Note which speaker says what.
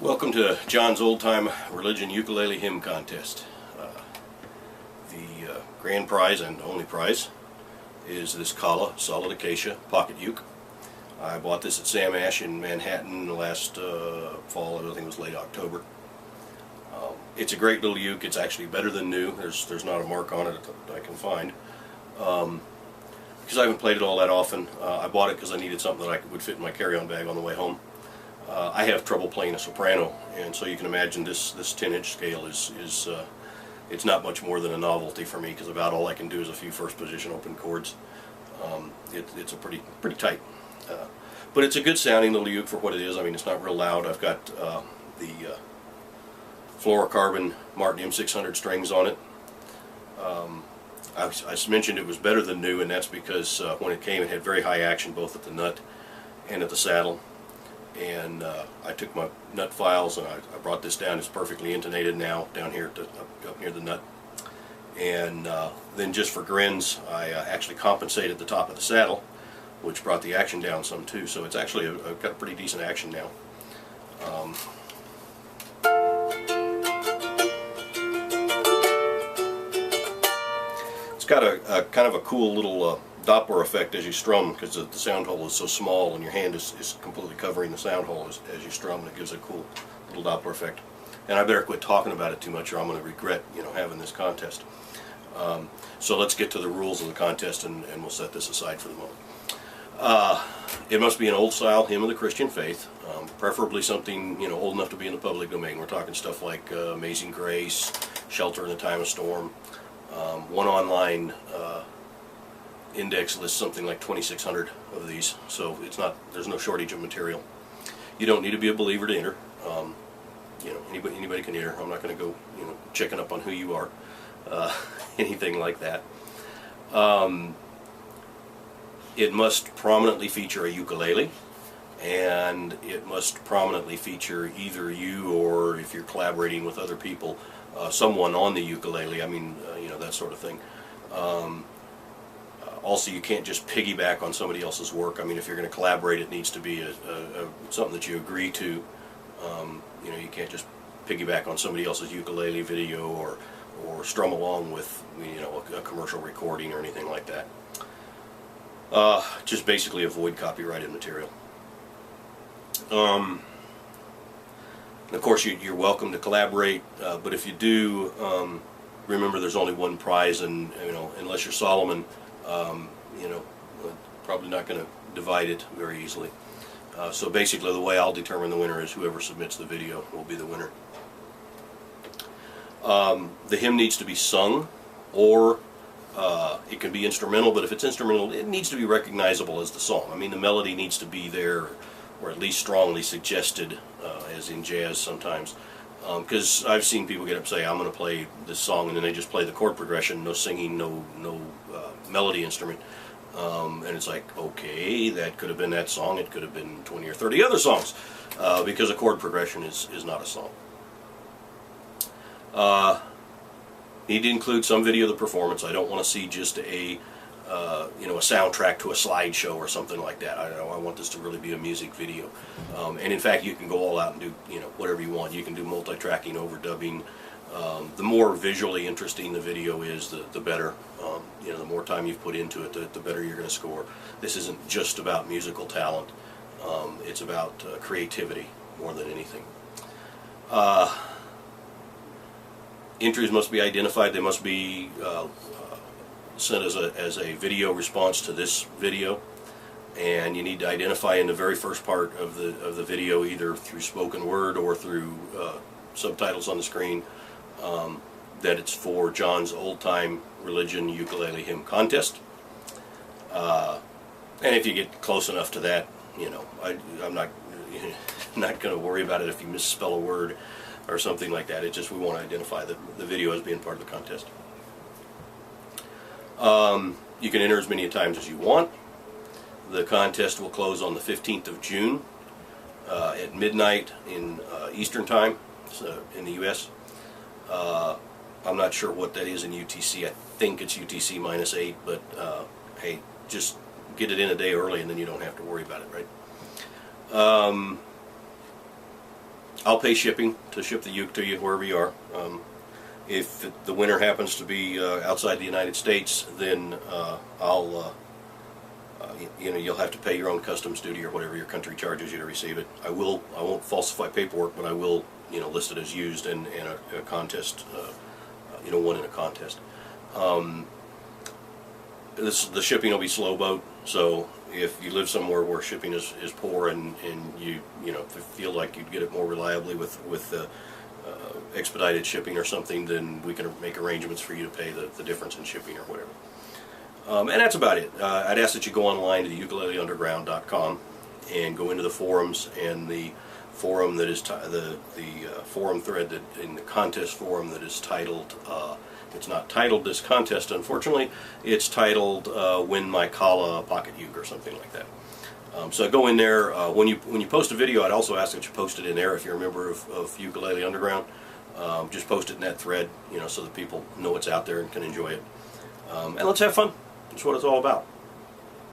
Speaker 1: Welcome to John's Old Time Religion Ukulele Hymn Contest. The grand prize and only prize is this Kala Solid Acacia Pocket Uke. I bought this at Sam Ash in Manhattan last fall. I think it was late October. It's a great little uke. It's actually better than new. There's not a mark on it that I can find. Because I haven't played it all that often, I bought it because I needed something that would fit in my carry-on bag on the way home. I have trouble playing a soprano, and so you can imagine this 10-inch scale is it's not much more than a novelty for me, because about all I can do is a few first position open chords. It's a pretty tight, but it's a good sounding little uke for what it is. I mean, it's not real loud. I've got the fluorocarbon Martin M600 strings on it. I mentioned it was better than new, and that's because when it came, it had very high action both at the nut and at the saddle. And I took my nut files and I brought this down. It's perfectly intonated now down here up near the nut. And then just for grins, I actually compensated the top of the saddle, which brought the action down some too. So it's actually got a pretty decent action now. It's got a kind of a cool little Doppler effect as you strum, because the sound hole is so small and your hand is completely covering the sound hole as you strum, and it gives a cool little Doppler effect. And I better quit talking about it too much, or I'm going to regret, having this contest. So let's get to the rules of the contest, and we'll set this aside for the moment. It must be an old style hymn of the Christian faith, preferably something old enough to be in the public domain. We're talking stuff like Amazing Grace, Shelter in the Time of Storm. One online index lists something like 2,600 of these, so there's no shortage of material. You don't need to be a believer to enter. Anybody can enter. I'm not going to go checking up on who you are, anything like that. It must prominently feature a ukulele, and it must prominently feature either you, or if you're collaborating with other people, someone on the ukulele. I mean, that sort of thing. Also, you can't just piggyback on somebody else's work. I mean, if you're going to collaborate, it needs to be something that you agree to. You can't just piggyback on somebody else's ukulele video or strum along with a commercial recording or anything like that. Just basically avoid copyrighted material. And of course, you're welcome to collaborate, but if you do, remember there's only one prize, and unless you're Solomon, probably not going to divide it very easily. So basically, the way I'll determine the winner is whoever submits the video will be the winner. The hymn needs to be sung, or it can be instrumental, but if it's instrumental, it needs to be recognizable as the song. I mean, the melody needs to be there, or at least strongly suggested, as in jazz sometimes. Because I've seen people get up and say, I'm going to play this song, and then they just play the chord progression, no singing, no melody instrument. And it's like, okay, that could have been that song, it could have been 20 or 30 other songs, because a chord progression is not a song. Need to include some video of the performance. I don't want to see just a soundtrack to a slideshow or something like that. I want this to really be a music video. And in fact, you can go all out and do whatever you want. You can do multi-tracking, overdubbing. The more visually interesting the video is, the better. The more time you've put into it, the better you're going to score. This isn't just about musical talent. It's about creativity more than anything. Entries must be identified. They must be sent as a video response to this video, and you need to identify in the very first part of the video, either through spoken word or through subtitles on the screen, that it's for John's Old Time Religion Ukulele Hymn Contest. And if you get close enough to that, I'm not not going to worry about it if you misspell a word or something like that. It's just we want to identify the video as being part of the contest. You can enter as many times as you want. The contest will close on the 15th of June at midnight in Eastern Time, so in the U.S. I'm not sure what that is in UTC. I think it's UTC -8, but hey, just get it in a day early and then you don't have to worry about it, right? I'll pay shipping to ship the uke to you wherever you are. If the winner happens to be outside the United States, then you'll have to pay your own customs duty or whatever your country charges you to receive it. I won't falsify paperwork, but I will, list it as used in a contest, won in a contest. The shipping will be slow boat, so if you live somewhere where shipping is poor and you feel like you'd get it more reliably with expedited shipping or something, then we can make arrangements for you to pay the difference in shipping or whatever. And that's about it. I'd ask that you go online to the ukuleleunderground.com and go into the forums, and the forum that is the forum thread that in the contest forum that is titled. It's not titled this contest, unfortunately. It's titled "Win My Kala Pocket Uke" or something like that. So go in there. When you post a video, I'd also ask that you post it in there if you're a member of Ukulele Underground. Just post it in that thread, so that people know it's out there and can enjoy it. And let's have fun. That's what it's all about.